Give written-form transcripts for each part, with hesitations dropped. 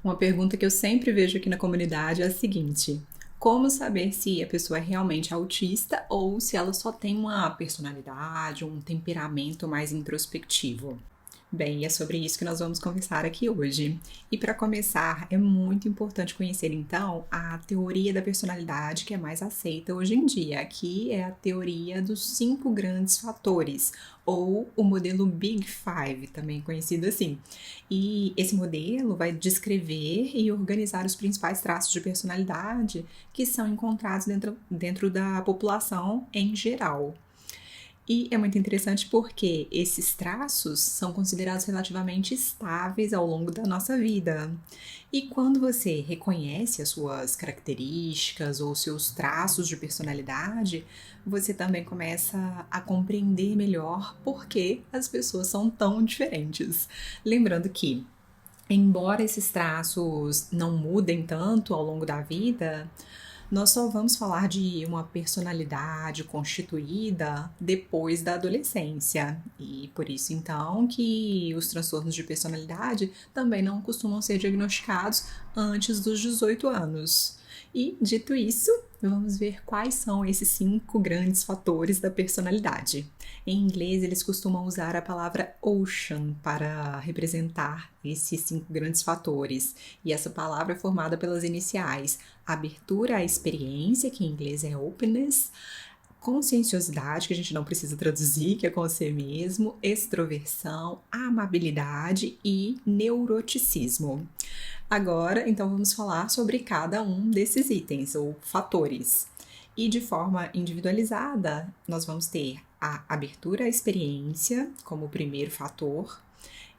Uma pergunta que eu sempre vejo aqui na comunidade é a seguinte: como saber se a pessoa é realmente autista ou se ela só tem uma personalidade, um temperamento mais introspectivo? Bem, é sobre isso que nós vamos conversar aqui hoje. E para começar, é muito importante conhecer então a teoria da personalidade que é mais aceita hoje em dia, que é a teoria dos 5 grandes fatores, ou o modelo Big Five, também conhecido assim. E esse modelo vai descrever e organizar os principais traços de personalidade que são encontrados dentro da população em geral. E é muito interessante porque esses traços são considerados relativamente estáveis ao longo da nossa vida. E quando você reconhece as suas características ou seus traços de personalidade, você também começa a compreender melhor por que as pessoas são tão diferentes. Lembrando que, embora esses traços não mudem tanto ao longo da vida, nós só vamos falar de uma personalidade constituída depois da adolescência. E por isso, então, que os transtornos de personalidade também não costumam ser diagnosticados antes dos 18 anos. E, dito isso, vamos ver quais são esses 5 grandes fatores da personalidade. Em inglês, eles costumam usar a palavra ocean para representar esses 5 grandes fatores. E essa palavra é formada pelas iniciais abertura à experiência, que em inglês é openness, conscienciosidade, que a gente não precisa traduzir, que é com você mesmo, extroversão, amabilidade e neuroticismo. Agora, então, vamos falar sobre cada um desses itens ou fatores. E de forma individualizada, nós vamos ter a abertura à experiência como o primeiro fator,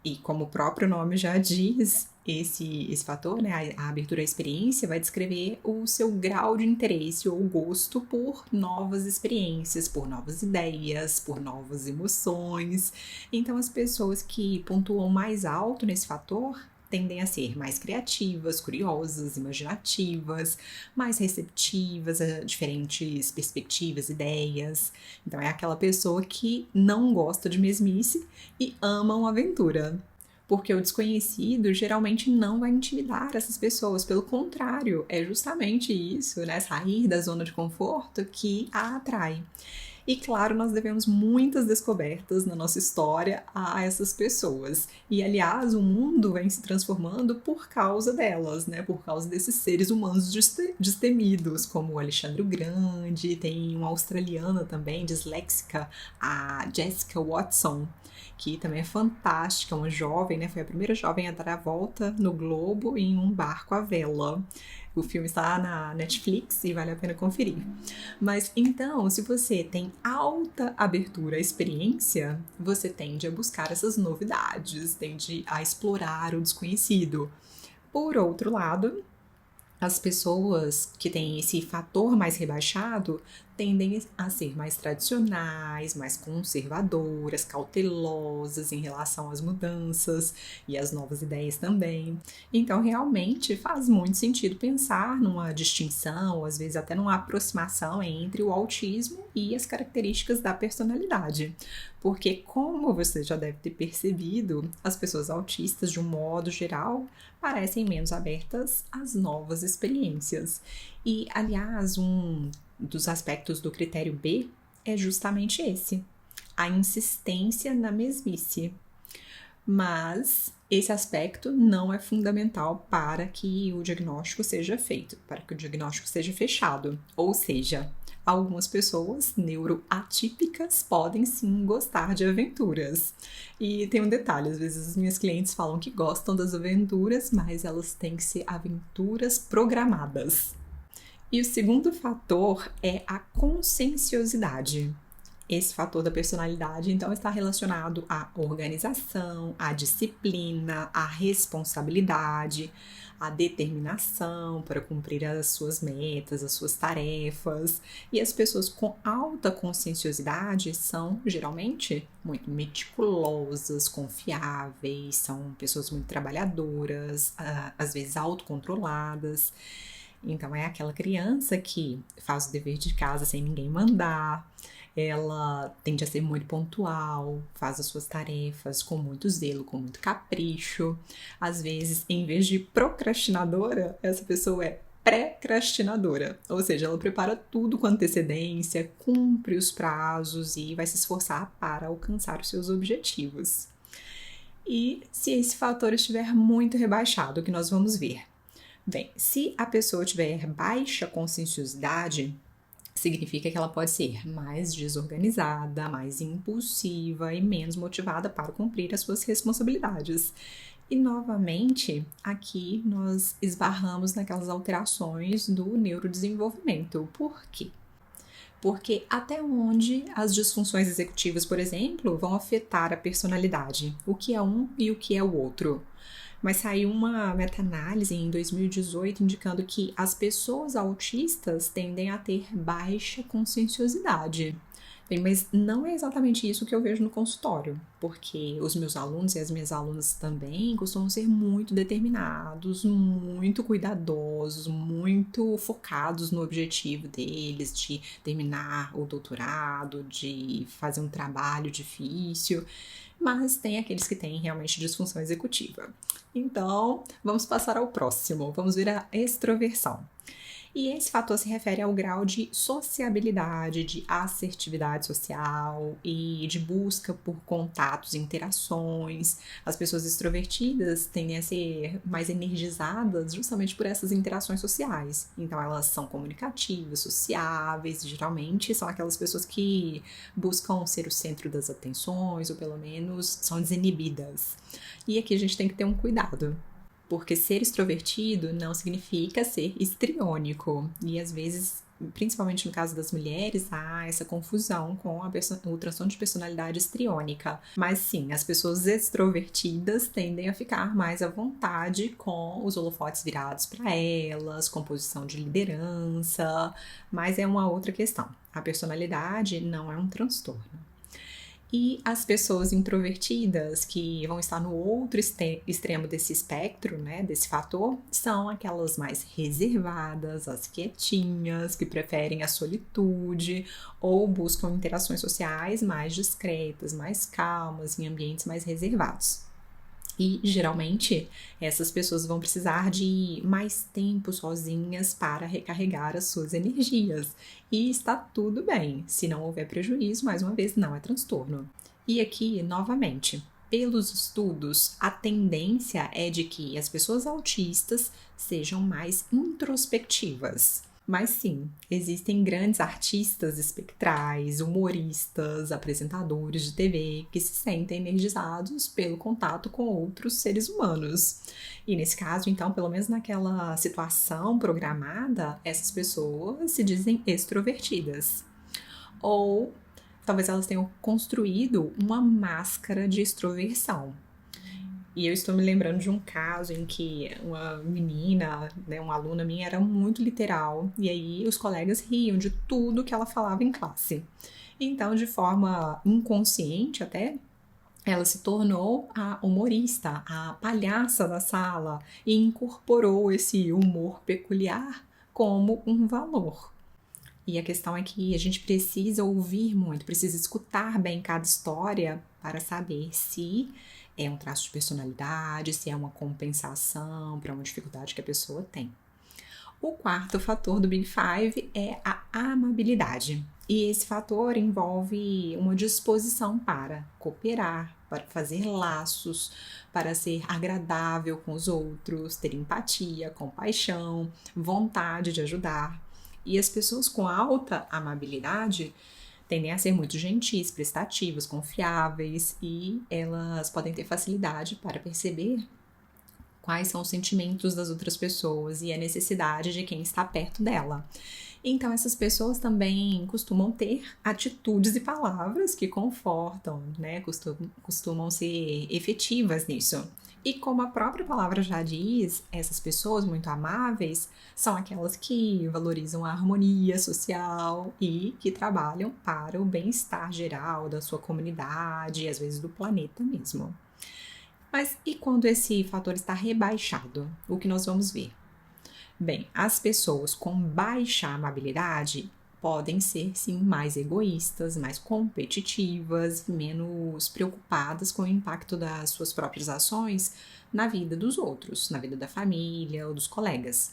e como o próprio nome já diz, esse fator, né, a abertura à experiência, vai descrever o seu grau de interesse ou gosto por novas experiências, por novas ideias, por novas emoções. Então, as pessoas que pontuam mais alto nesse fator tendem a ser mais criativas, curiosas, imaginativas, mais receptivas a diferentes perspectivas, ideias. Então é aquela pessoa que não gosta de mesmice e ama uma aventura. Porque o desconhecido geralmente não vai intimidar essas pessoas, pelo contrário, é justamente isso, né? Sair da zona de conforto que a atrai. E claro, nós devemos muitas descobertas na nossa história a essas pessoas. E aliás, o mundo vem se transformando por causa delas, né? Por causa desses seres humanos destemidos, como o Alexandre o Grande, tem uma australiana também, disléxica, a Jessica Watson, que também é fantástica, uma jovem, né? Foi a primeira jovem a dar a volta no globo em um barco à vela. O filme está na Netflix e vale a pena conferir. Mas então, se você tem alta abertura à experiência, você tende a buscar essas novidades, tende a explorar o desconhecido. Por outro lado, as pessoas que têm esse fator mais rebaixado tendem a ser mais tradicionais, mais conservadoras, cautelosas em relação às mudanças e às novas ideias também. Então, realmente faz muito sentido pensar numa distinção, ou às vezes até numa aproximação entre o autismo e as características da personalidade. Porque, como você já deve ter percebido, as pessoas autistas, de um modo geral, parecem menos abertas às novas experiências. E, aliás, um dos aspectos do critério B é justamente esse, a insistência na mesmice. Mas esse aspecto não é fundamental para que o diagnóstico seja feito, para que o diagnóstico seja fechado. Ou seja, algumas pessoas neuroatípicas podem sim gostar de aventuras. E tem um detalhe, às vezes as minhas clientes falam que gostam das aventuras, mas elas têm que ser aventuras programadas. E o segundo fator é a conscienciosidade. Esse fator da personalidade, então, está relacionado à organização, à disciplina, à responsabilidade, à determinação para cumprir as suas metas, as suas tarefas. E as pessoas com alta conscienciosidade são, geralmente, muito meticulosas, confiáveis, são pessoas muito trabalhadoras, às vezes autocontroladas. Então, é aquela criança que faz o dever de casa sem ninguém mandar, Ela tende a ser muito pontual, faz as suas tarefas com muito zelo, com muito capricho. Às vezes, em vez de procrastinadora, essa pessoa é pré-crastinadora, ou seja, ela prepara tudo com antecedência, cumpre os prazos e vai se esforçar para alcançar os seus objetivos. E se esse fator estiver muito rebaixado, o que nós vamos ver? Bem, se a pessoa tiver baixa conscienciosidade, significa que ela pode ser mais desorganizada, mais impulsiva e menos motivada para cumprir as suas responsabilidades. E novamente, aqui nós esbarramos naquelas alterações do neurodesenvolvimento. Por quê? Porque até onde as disfunções executivas, por exemplo, vão afetar a personalidade, o que é um e o que é o outro. Mas saiu uma meta-análise em 2018 indicando que as pessoas autistas tendem a ter baixa conscienciosidade. Bem, mas não é exatamente isso que eu vejo no consultório, porque os meus alunos e as minhas alunas também costumam ser muito determinados, muito cuidadosos, muito focados no objetivo deles de terminar o doutorado, de fazer um trabalho difícil, mas tem aqueles que têm realmente disfunção executiva. Então, vamos passar ao próximo, vamos ver a extroversão. E esse fator se refere ao grau de sociabilidade, de assertividade social e de busca por contatos e interações. As pessoas extrovertidas tendem a ser mais energizadas justamente por essas interações sociais. Então, elas são comunicativas, sociáveis, e geralmente são aquelas pessoas que buscam ser o centro das atenções, ou pelo menos são desinibidas. E aqui a gente tem que ter um cuidado, porque ser extrovertido não significa ser histriônico. E às vezes, principalmente no caso das mulheres, há essa confusão com o transtorno de personalidade histriônica. Mas sim, as pessoas extrovertidas tendem a ficar mais à vontade com os holofotes virados para elas, com posição de liderança, mas é uma outra questão. A personalidade não é um transtorno. E as pessoas introvertidas, que vão estar no outro extremo desse espectro, né, desse fator, são aquelas mais reservadas, as quietinhas, que preferem a solitude ou buscam interações sociais mais discretas, mais calmas, em ambientes mais reservados. E, geralmente, essas pessoas vão precisar de mais tempo sozinhas para recarregar as suas energias. E está tudo bem, se não houver prejuízo, mais uma vez, não é transtorno. E aqui, novamente, pelos estudos, a tendência é de que as pessoas autistas sejam mais introspectivas. Mas sim, existem grandes artistas espectrais, humoristas, apresentadores de TV que se sentem energizados pelo contato com outros seres humanos. E nesse caso, então, pelo menos naquela situação programada, essas pessoas se dizem extrovertidas. Ou talvez elas tenham construído uma máscara de extroversão. E eu estou me lembrando de um caso em que uma menina, né, uma aluna minha, era muito literal. E aí os colegas riam de tudo que ela falava em classe. Então, de forma inconsciente até, ela se tornou a humorista, a palhaça da sala. E incorporou esse humor peculiar como um valor. E a questão é que a gente precisa ouvir muito, precisa escutar bem cada história para saber se é um traço de personalidade, se é uma compensação para uma dificuldade que a pessoa tem. O quarto fator do Big Five é a amabilidade. E esse fator envolve uma disposição para cooperar, para fazer laços, para ser agradável com os outros, ter empatia, compaixão, vontade de ajudar. E as pessoas com alta amabilidade tendem a ser muito gentis, prestativas, confiáveis e elas podem ter facilidade para perceber quais são os sentimentos das outras pessoas e a necessidade de quem está perto dela. Então, essas pessoas também costumam ter atitudes e palavras que confortam, né? Costumam ser efetivas nisso. E como a própria palavra já diz, essas pessoas muito amáveis são aquelas que valorizam a harmonia social e que trabalham para o bem-estar geral da sua comunidade e às vezes do planeta mesmo. Mas e quando esse fator está rebaixado? O que nós vamos ver? Bem, as pessoas com baixa amabilidade podem ser, sim, mais egoístas, mais competitivas, menos preocupadas com o impacto das suas próprias ações na vida dos outros, na vida da família ou dos colegas.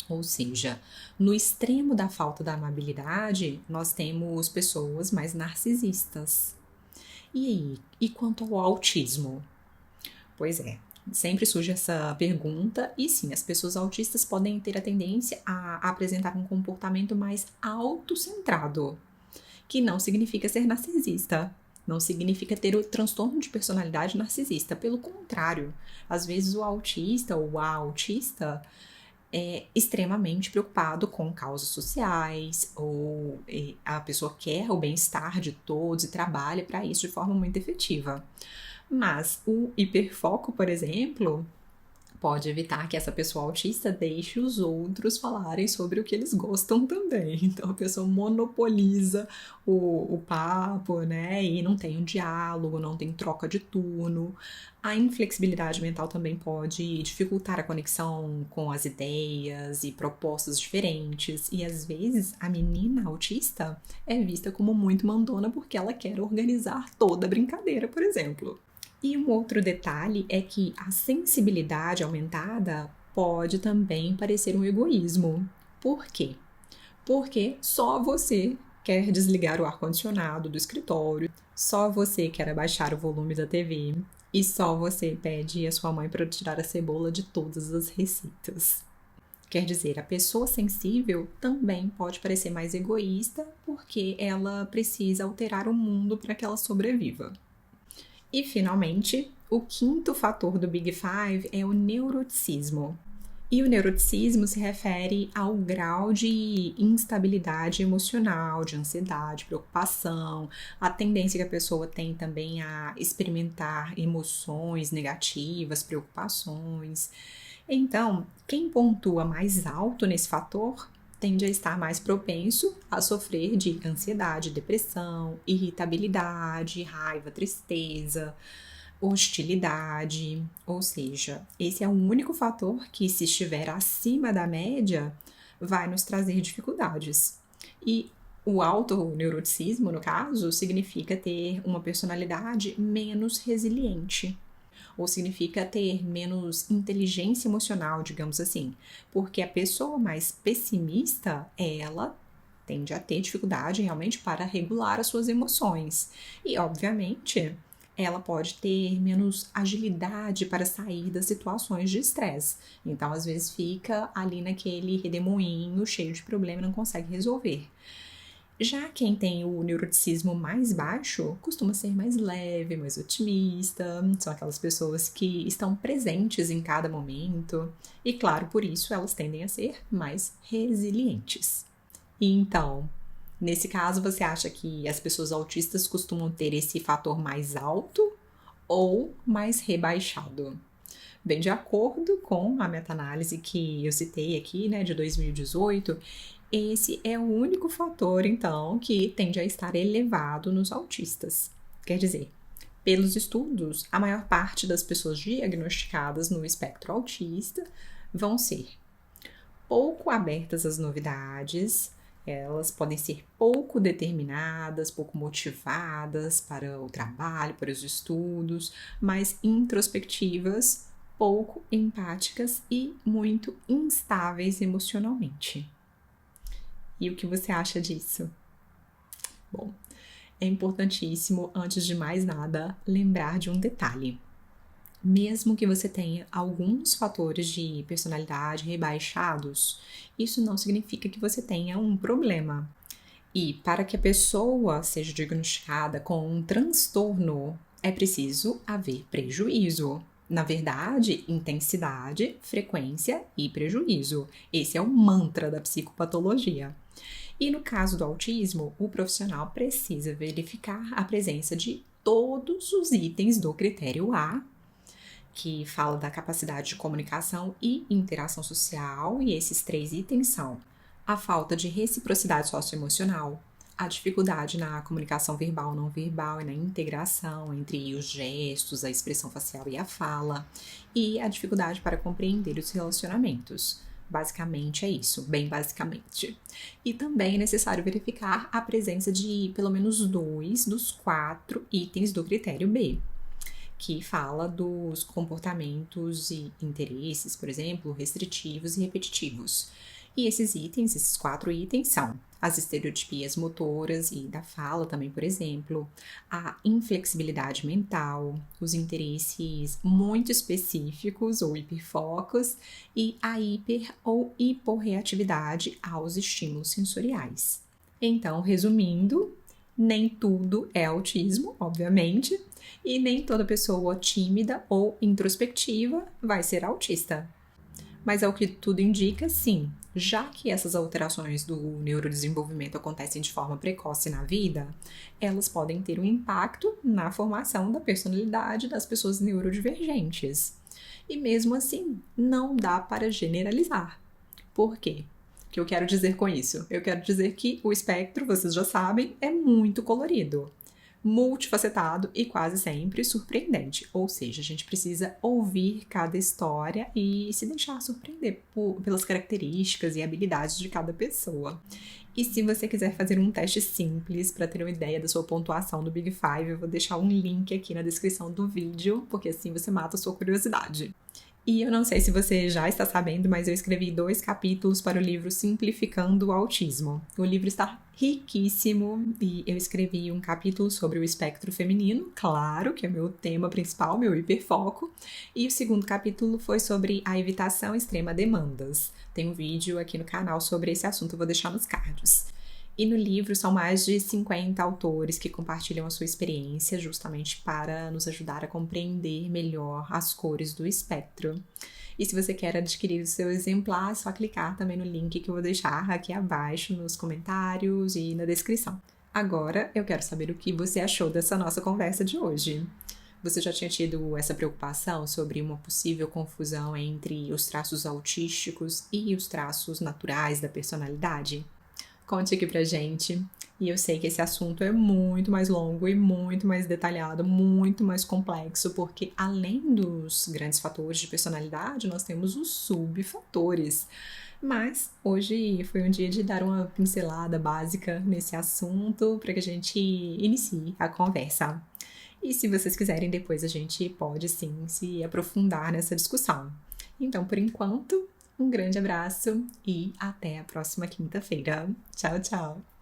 Ou seja, no extremo da falta da amabilidade, nós temos pessoas mais narcisistas. E aí, e quanto ao autismo? Pois é, sempre surge essa pergunta, e sim, as pessoas autistas podem ter a tendência a apresentar um comportamento mais autocentrado, que não significa ser narcisista, não significa ter o transtorno de personalidade narcisista. Pelo contrário, às vezes o autista ou a autista é extremamente preocupado com causas sociais, ou a pessoa quer o bem-estar de todos e trabalha para isso de forma muito efetiva. Mas o hiperfoco, por exemplo, pode evitar que essa pessoa autista deixe os outros falarem sobre o que eles gostam também. Então a pessoa monopoliza o papo, né? E não tem um diálogo, não tem troca de turno. A inflexibilidade mental também pode dificultar a conexão com as ideias e propostas diferentes. E às vezes a menina autista é vista como muito mandona porque ela quer organizar toda a brincadeira, por exemplo. E um outro detalhe é que a sensibilidade aumentada pode também parecer um egoísmo. Por quê? Porque só você quer desligar o ar-condicionado do escritório, só você quer abaixar o volume da TV e só você pede a sua mãe para tirar a cebola de todas as receitas. Quer dizer, a pessoa sensível também pode parecer mais egoísta porque ela precisa alterar o mundo para que ela sobreviva. E, finalmente, o quinto fator do Big Five é o neuroticismo. E o neuroticismo se refere ao grau de instabilidade emocional, de ansiedade, preocupação, a tendência que a pessoa tem também a experimentar emoções negativas, preocupações. Então, quem pontua mais alto nesse fator tende a estar mais propenso a sofrer de ansiedade, depressão, irritabilidade, raiva, tristeza, hostilidade. Ou seja, esse é o único fator que, se estiver acima da média, vai nos trazer dificuldades. E o alto neuroticismo, no caso, significa ter uma personalidade menos resiliente, ou significa ter menos inteligência emocional, digamos assim, porque a pessoa mais pessimista, ela tende a ter dificuldade realmente para regular as suas emoções. E, obviamente, ela pode ter menos agilidade para sair das situações de estresse. Então, às vezes, fica ali naquele redemoinho cheio de problema e não consegue resolver. Já quem tem o neuroticismo mais baixo costuma ser mais leve, mais otimista, são aquelas pessoas que estão presentes em cada momento e, claro, por isso elas tendem a ser mais resilientes. E então, nesse caso, você acha que as pessoas autistas costumam ter esse fator mais alto ou mais rebaixado? Bem, de acordo com a meta-análise que eu citei aqui, né, de 2018, esse é o único fator, então, que tende a estar elevado nos autistas. Quer dizer, pelos estudos, a maior parte das pessoas diagnosticadas no espectro autista vão ser pouco abertas às novidades, elas podem ser pouco determinadas, pouco motivadas para o trabalho, para os estudos, mais introspectivas, pouco empáticas e muito instáveis emocionalmente. E o que você acha disso? Bom, é importantíssimo, antes de mais nada, lembrar de um detalhe. Mesmo que você tenha alguns fatores de personalidade rebaixados, isso não significa que você tenha um problema. E para que a pessoa seja diagnosticada com um transtorno, é preciso haver prejuízo. Na verdade, intensidade, frequência e prejuízo. Esse é o mantra da psicopatologia. E no caso do autismo, o profissional precisa verificar a presença de todos os itens do critério A, que fala da capacidade de comunicação e interação social, e esses 3 itens são a falta de reciprocidade socioemocional, a dificuldade na comunicação verbal não verbal e na integração entre os gestos, a expressão facial e a fala, e a dificuldade para compreender os relacionamentos. Basicamente é isso, bem basicamente. E também é necessário verificar a presença de pelo menos 2 dos 4 itens do critério B, que fala dos comportamentos e interesses, por exemplo, restritivos e repetitivos. E esses 4 itens são as estereotipias motoras e da fala também, por exemplo, a inflexibilidade mental, os interesses muito específicos ou hiperfocos e a hiper ou hiporreatividade aos estímulos sensoriais. Então, resumindo, nem tudo é autismo, obviamente, e nem toda pessoa tímida ou introspectiva vai ser autista. Mas ao que tudo indica, sim, já que essas alterações do neurodesenvolvimento acontecem de forma precoce na vida, elas podem ter um impacto na formação da personalidade das pessoas neurodivergentes. E mesmo assim, não dá para generalizar. Por quê? O que eu quero dizer com isso? Eu quero dizer que o espectro, vocês já sabem, é muito colorido, multifacetado e quase sempre surpreendente. Ou seja, a gente precisa ouvir cada história e se deixar surpreender pelas características e habilidades de cada pessoa. E se você quiser fazer um teste simples para ter uma ideia da sua pontuação do Big Five, eu vou deixar um link aqui na descrição do vídeo, porque assim você mata a sua curiosidade. E eu não sei se você já está sabendo, mas eu escrevi 2 capítulos para o livro Simplificando o Autismo. O livro está riquíssimo e eu escrevi um capítulo sobre o espectro feminino, claro, que é meu tema principal, meu hiperfoco. E o segundo capítulo foi sobre a evitação extrema demandas. Tem um vídeo aqui no canal sobre esse assunto, eu vou deixar nos cards. E no livro são mais de 50 autores que compartilham a sua experiência justamente para nos ajudar a compreender melhor as cores do espectro. E se você quer adquirir o seu exemplar, é só clicar também no link que eu vou deixar aqui abaixo nos comentários e na descrição. Agora eu quero saber o que você achou dessa nossa conversa de hoje. Você já tinha tido essa preocupação sobre uma possível confusão entre os traços autísticos e os traços naturais da personalidade? Conte aqui pra gente. E eu sei que esse assunto é muito mais longo e muito mais detalhado, muito mais complexo, porque além dos grandes fatores de personalidade, nós temos os subfatores. Mas hoje foi um dia de dar uma pincelada básica nesse assunto para que a gente inicie a conversa. E se vocês quiserem, depois a gente pode sim se aprofundar nessa discussão. Então, por enquanto, um grande abraço e até a próxima quinta-feira. Tchau, tchau!